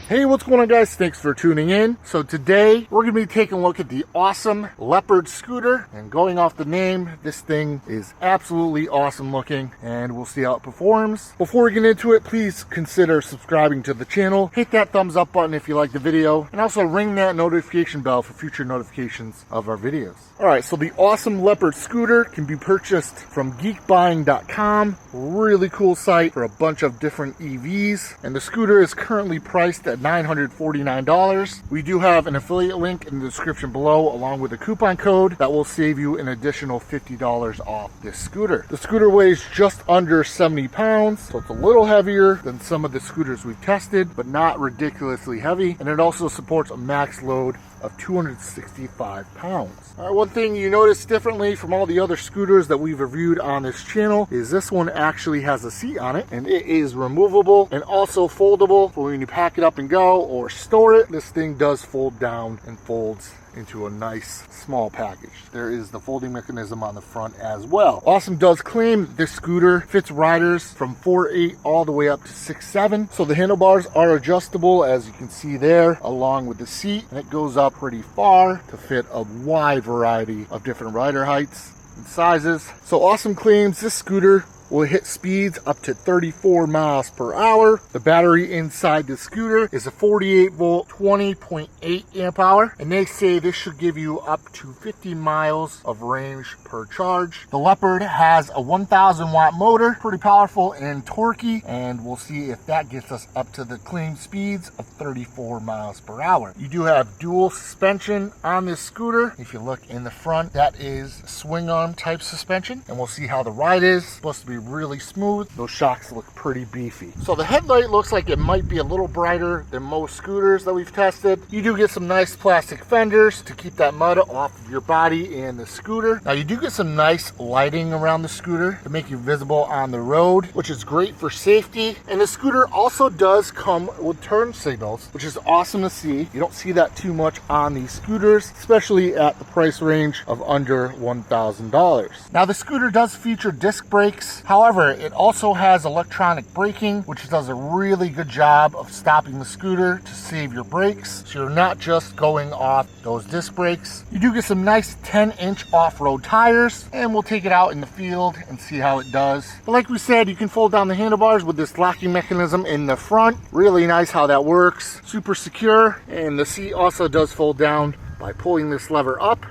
Hey, what's going on, guys? Thanks for tuning in. So today we're going to be taking a look at the Ausom Leopard scooter, and going off the name, this thing is absolutely awesome looking, and we'll see how it performs. Before we get into it, please consider subscribing to the channel. Hit that thumbs up button if you like the video, and also ring that notification bell for future notifications of our videos. Alright, so the Ausom Leopard scooter can be purchased from geekbuying.com. Really cool site for a bunch of different EVs, and the scooter is currently priced at $949. We do have an affiliate link in the description below, along with a coupon code that will save you an additional $50 off this scooter. The scooter weighs just under 70 pounds, so it's a little heavier than some of the scooters we've tested, but not ridiculously heavy, and it also supports a max load of 265 pounds. All right, one thing you notice differently from all the other scooters that we've reviewed on this channel is this one actually has a seat on it, and it is removable and also foldable for when you pack it up and go or store it. This thing does fold down and folds into a nice small package. There is the folding mechanism on the front as well. Ausom does claim this scooter fits riders from 4'8" all the way up to 6'7". So the handlebars are adjustable, as you can see there, along with the seat, and it goes up pretty far to fit a wide variety of different rider heights and sizes. So Ausom claims this scooter will hit speeds up to 34 miles per hour. The battery inside the scooter is a 48 volt, 20.8 amp hour, and they say this should give you up to 50 miles of range per charge. The Leopard has a 1000 watt motor, pretty powerful and torquey, and we'll see if that gets us up to the claimed speeds of 34 miles per hour. You do have dual suspension on this scooter. If you look in the front, that is swing arm type suspension, and we'll see how the ride is. It's supposed to be really smooth. Those shocks look pretty beefy. So the headlight looks like it might be a little brighter than most scooters that we've tested. You do get some nice plastic fenders to keep that mud off of your body and the scooter. Now you do get some nice lighting around the scooter to make you visible on the road, which is great for safety. And the scooter also does come with turn signals, which is awesome to see. You don't see that too much on these scooters, especially at the price range of under $1,000. Now the scooter does feature disc brakes. However, it also has electronic braking, which does a really good job of stopping the scooter to save your brakes, so you're not just going off those disc brakes. You do get some nice 10-inch off-road tires, and we'll take it out in the field and see how it does. But like we said, you can fold down the handlebars with this locking mechanism in the front. Really nice how that works. Super secure, and the seat also does fold down by pulling this lever up.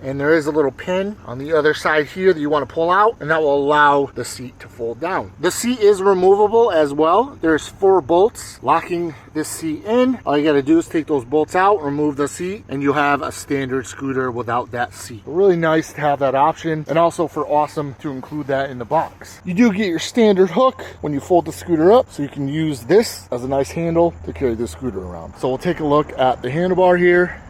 And there is a little pin on the other side here that you want to pull out, and that will allow the seat to fold down. The seat is removable as well. There's 4 bolts locking this seat in. All you got to do is take those bolts out, remove the seat, and you have a standard scooter without that seat. Really nice to have that option, and also for Ausom to include that in the box. You do get your standard hook when you fold the scooter up, so you can use this as a nice handle to carry the scooter around. So we'll take a look at the handlebar here.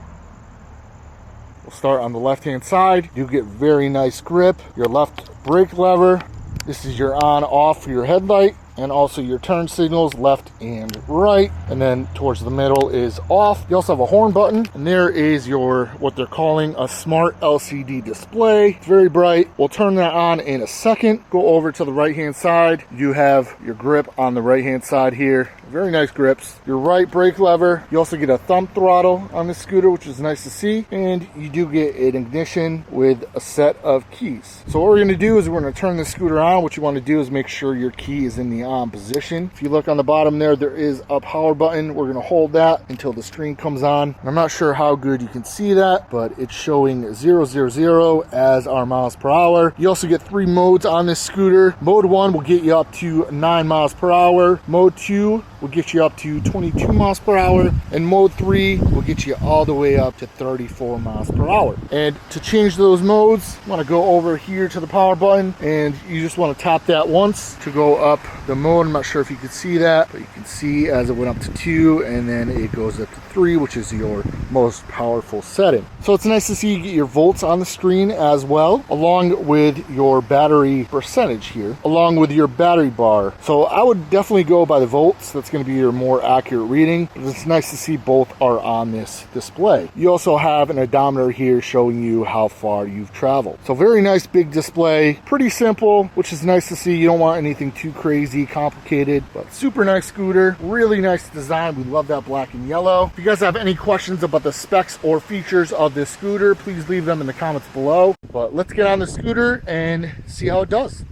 We'll start on the left-hand side. You get very nice grip. Your left brake lever. This is your on-off for your headlight, and also your turn signals left and right. And then towards the middle is off. You also have a horn button, and there is your, what they're calling a smart LCD display. It's very bright. We'll turn that on in a second. Go over to the right-hand side. You have your grip on the right-hand side here. Very nice grips. Your right brake lever. You also get a thumb throttle on this scooter, which is nice to see. And you do get an ignition with a set of keys. So what we're going to do is we're going to turn the scooter on. What you want to do is make sure your key is in the on position. If you look on the bottom there, there is a power button. We're going to hold that until the screen comes on. And I'm not sure how good you can see that, but it's showing 000 as our miles per hour. You also get 3 modes on this scooter. Mode 1 will get you up to 9 miles per hour. Mode 2 will get you up to 22 miles per hour, and mode 3 will get you all the way up to 34 miles per hour. And to change those modes, you want to go over here to the power button, and you just want to tap that once to go up the mode. I'm not sure if you can see that, but you can see as it went up to 2, and then it goes up to 3, which is your most powerful setting. So it's nice to see you get your volts on the screen as well, along with your battery percentage here, along with your battery bar. So I would definitely go by the volts. That's going to be your more accurate reading. But it's nice to see both are on this display. You also have an odometer here showing you how far you've traveled. So very nice big display, pretty simple, which is nice to see. You don't want anything too crazy, complicated, but super nice scooter, really nice design. We love that black and yellow. If you guys have any questions about the specs or features of this scooter, please leave them in the comments below. But let's get on the scooter and see how it does.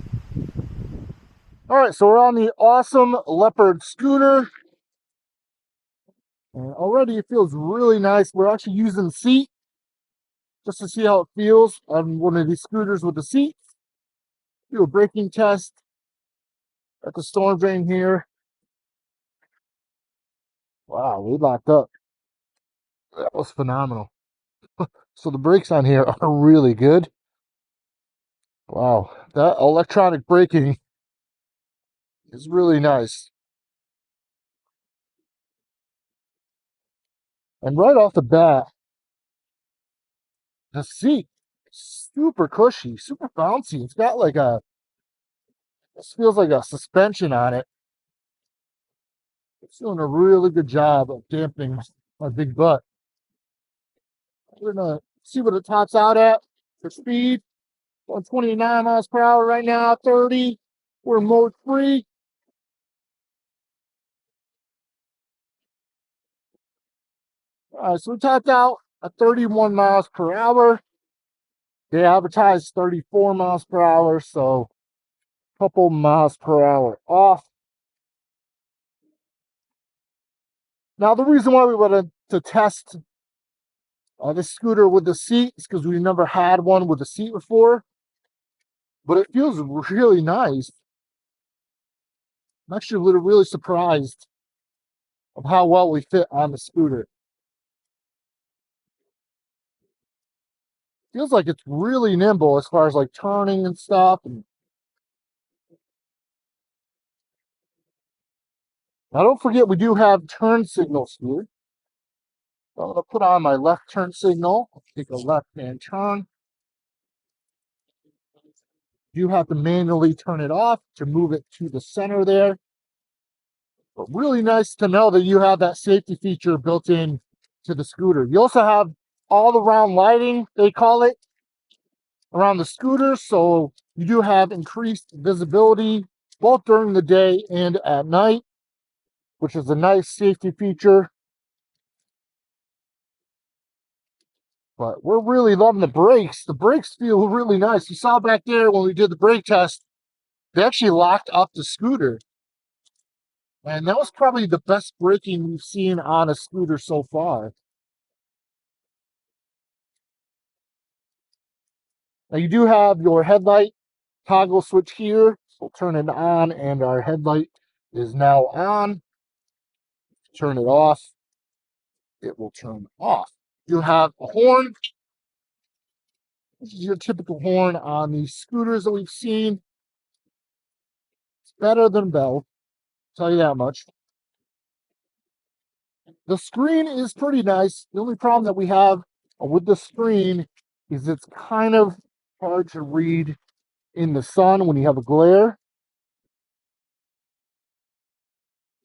All right, so we're on the Ausom Leopard scooter. And already it feels really nice. We're actually using the seat just to see how it feels on one of these scooters with the seat. Do a braking test at the storm drain here. Wow, we locked up. That was phenomenal. So the brakes on here are really good. Wow, that electronic braking is really nice. And right off the bat, the seat, super cushy, super bouncy. It's got like this feels like a suspension on it. It's doing a really good job of dampening my big butt. We're gonna see what it tops out at for speed. 129 miles per hour right now, 30. We're mode free. All right, so we topped out at 31 miles per hour. They advertised 34 miles per hour, so a couple miles per hour off. Now, the reason why we wanted to test this scooter with the seat is because we never had one with a seat before, but it feels really nice. I'm actually really surprised of how well we fit on the scooter. Feels like it's really nimble as far as like turning and stuff. And now don't forget, we do have turn signals here. So I'm going to put on my left turn signal. Take a left-hand turn. You have to manually turn it off to move it to the center there. But really nice to know that you have that safety feature built in to the scooter. You also have all around lighting, they call it, around the scooter. So you do have increased visibility both during the day and at night, which is a nice safety feature. But we're really loving the brakes. The brakes feel really nice. You saw back there when we did the brake test, they actually locked up the scooter. And that was probably the best braking we've seen on a scooter so far. Now you do have your headlight toggle switch here. So we'll turn it on and our headlight is now on. Turn it off, it will turn off. You have a horn. This is your typical horn on these scooters that we've seen. It's better than Bell, tell you that much. The screen is pretty nice. The only problem that we have with the screen is it's kind of hard to read in the sun when you have a glare.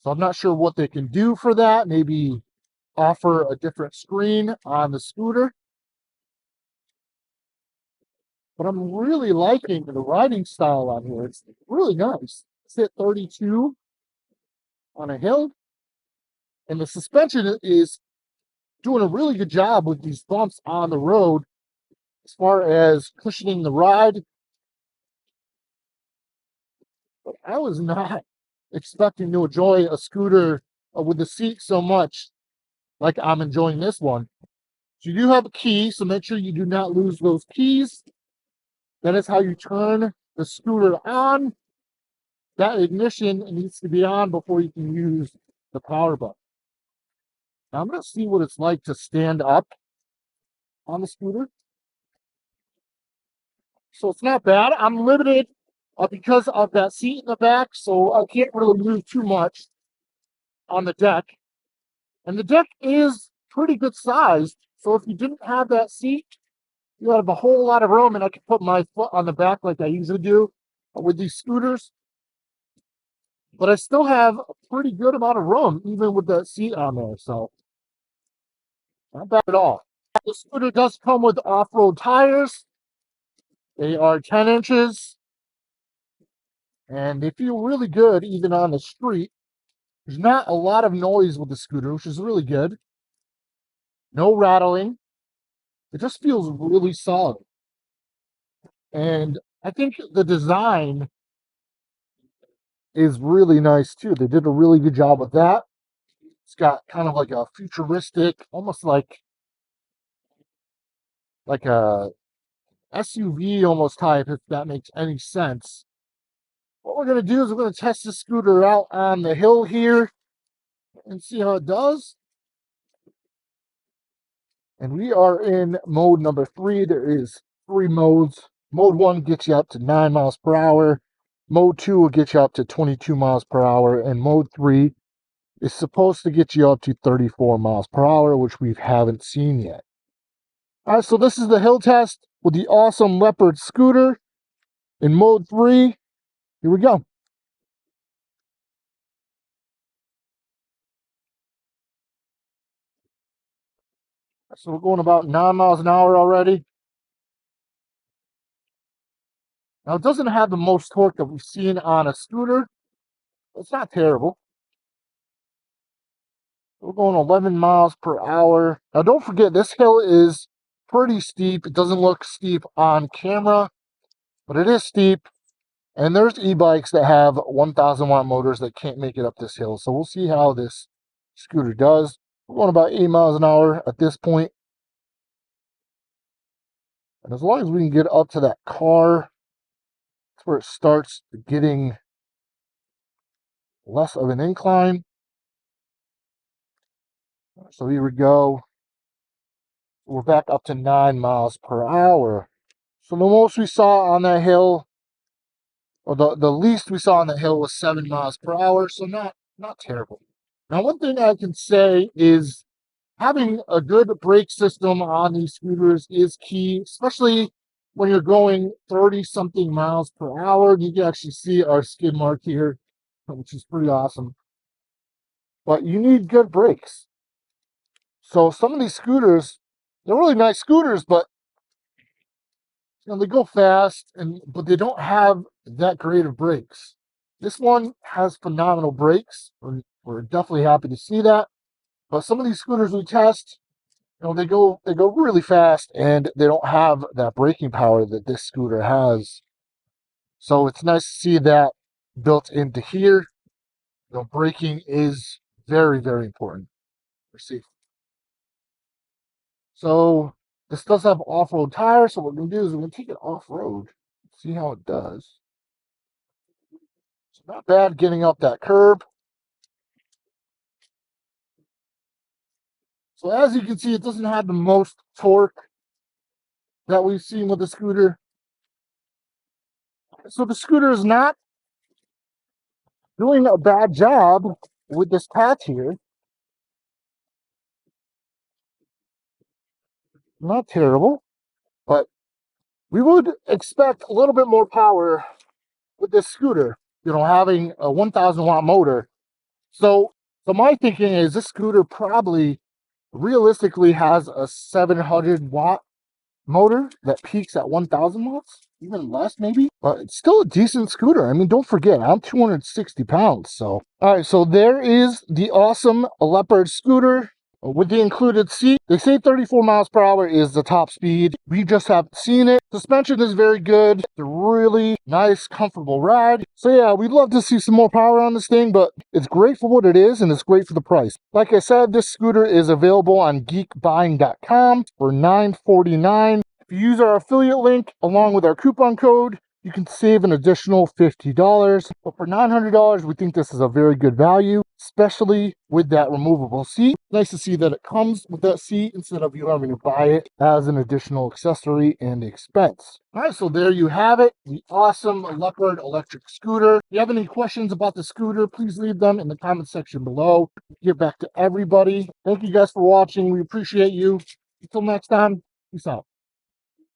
So I'm not sure what they can do for that. Maybe offer a different screen on the scooter. But I'm really liking the riding style on here. It's really nice. It's hit 32 on a hill. And the suspension is doing a really good job with these bumps on the road as far as cushioning the ride. But I was not expecting to enjoy a scooter with the seat so much like I'm enjoying this one. So you do have a key, so make sure you do not lose those keys. That is how you turn the scooter on. That ignition needs to be on before you can use the power button. Now I'm going to see what it's like to stand up on the scooter. So it's not bad. I'm limited because of that seat in the back, so I can't really move too much on the deck. And the deck is pretty good sized, so if you didn't have that seat, you have a whole lot of room, and I can put my foot on the back like I usually do with these scooters. but I still have a pretty good amount of room, even with the seat on there, so not bad at all. The scooter does come with off-road tires. They are 10 inches, and they feel really good even on the street. There's not a lot of noise with the scooter, which is really good. No rattling. It just feels really solid. And I think the design is really nice too. They did a really good job with that. It's got kind of like a futuristic, almost like a SUV almost type, if that makes any sense. What we're going to do is we're going to test the scooter out on the hill here and see how it does. And we are in mode number 3. There is 3 modes. Mode 1 gets you up to 9 miles per hour. Mode 2 will get you up to 22 miles per hour. And mode 3 is supposed to get you up to 34 miles per hour, which we haven't seen yet. All right, so this is the hill test with the Ausom Leopard scooter in mode 3. Here we go. So we're going about 9 miles an hour already. Now, it doesn't have the most torque that we've seen on a scooter. It's not terrible. We're going 11 miles per hour. Now, don't forget, this hill is pretty steep. It doesn't look steep on camera, but it is steep. And there's e-bikes that have 1,000 watt motors that can't make it up this hill. So we'll see how this scooter does. We're going about 8 miles an hour at this point. And as long as we can get up to that car, that's where it starts getting less of an incline. So here we go. We're back up to 9 miles per hour. So the most we saw on that hill, or the least we saw on the hill was 7 miles per hour. So not terrible. Now, one thing I can say is having a good brake system on these scooters is key, especially when you're going 30-something miles per hour. You can actually see our skid mark here, which is pretty awesome. But you need good brakes. So some of these scooters, they're really nice scooters, but they go fast, but they don't have that great of brakes. This one has phenomenal brakes. We're definitely happy to see that. But some of these scooters we test, they go really fast, and they don't have that braking power that this scooter has. So it's nice to see that built into here. Braking is very, very important for safety. So this does have off-road tires. So what we're going to do is we're going to take it off-road, see how it does. It's not bad getting up that curb. So as you can see, it doesn't have the most torque that we've seen with the scooter. So the scooter is not doing a bad job with this path here. Not terrible, but we would expect a little bit more power with this scooter, having a 1,000 watt motor. So my thinking is this scooter probably realistically has a 700 watt motor that peaks at 1,000 watts, even less maybe, but it's still a decent scooter. I mean, don't forget, I'm 260 pounds. So all right, so there is the Ausom Leopard scooter with the included seat. They say 34 miles per hour is the top speed. We just haven't seen it. Suspension is very good. It's a really nice, comfortable ride. So yeah, we'd love to see some more power on this thing, but it's great for what it is, and it's great for the price. Like I said, this scooter is available on geekbuying.com for $949. If you use our affiliate link along with our coupon code, you can save an additional $50. But for $900, we think this is a very good value, especially with that removable seat. Nice to see that it comes with that seat instead of you having to buy it as an additional accessory and expense. All right, so there you have it, the Ausom Leopard electric scooter. If you have any questions about the scooter, please leave them in the comment section below. Get back to everybody. Thank you guys for watching. We appreciate you. Until next time, peace out.